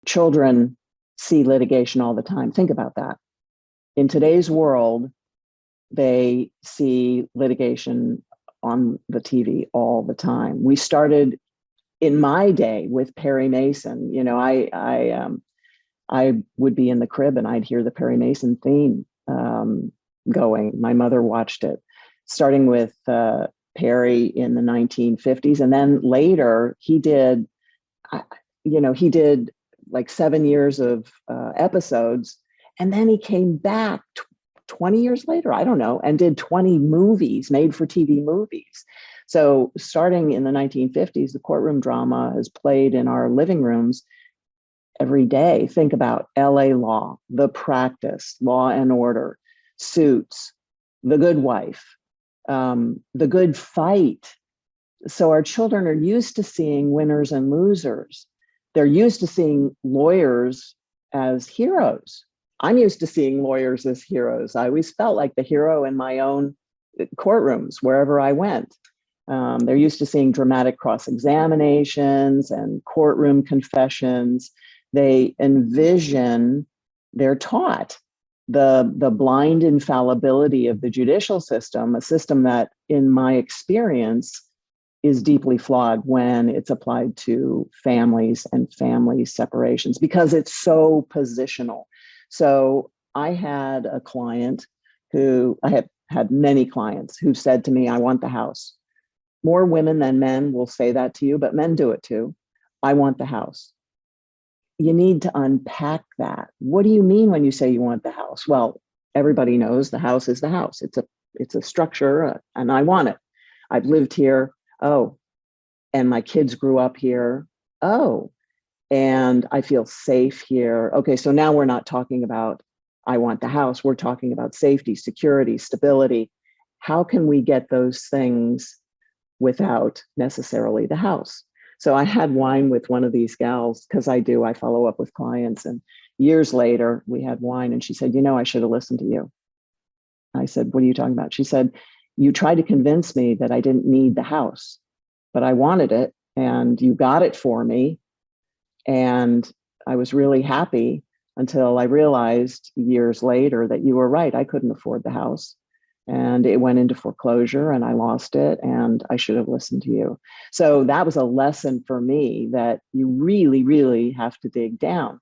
children see litigation all the time. Think about that. In today's world, they see litigation on the TV all the time. We started in my day with Perry Mason. You know, I would be in the crib and I'd hear the Perry Mason theme going. My mother watched it, starting with Perry in the 1950s, and then later he did like 7 years of episodes, and then he came back 20 years later, I don't know, and did 20 movies, made for TV movies. So starting in the 1950s, the courtroom drama has played in our living rooms every day. Think about LA Law, The Practice, Law and Order, Suits, The Good Wife, The Good Fight. So our children are used to seeing winners and losers. They're used to seeing lawyers as heroes. I'm used to seeing lawyers as heroes. I always felt like the hero in my own courtrooms, wherever I went. They're used to seeing dramatic cross-examinations and courtroom confessions. They envision, they're taught the blind infallibility of the judicial system, a system that, in my experience, is deeply flawed when it's applied to families and family separations because it's so positional. So I had a client who, I have had many clients who said to me, I want the house. More women than men will say that to you, but men do it too. I want the house. You need to unpack that. What do you mean when you say you want the house? Well, everybody knows the house is the house. It's a structure and I want it. I've lived here. Oh, and my kids grew up here. Oh, and I feel safe here. Okay, so now we're not talking about I want the house. We're talking about safety, security, stability. How can we get those things without necessarily the house? So I had wine with one of these gals because I follow up with clients. And years later, we had wine and she said, you know, I should have listened to you. I said, what are you talking about? She said, you tried to convince me that I didn't need the house, but I wanted it and you got it for me. And I was really happy until I realized years later that you were right. I couldn't afford the house and it went into foreclosure and I lost it and I should have listened to you. So that was a lesson for me that you really, really have to dig down.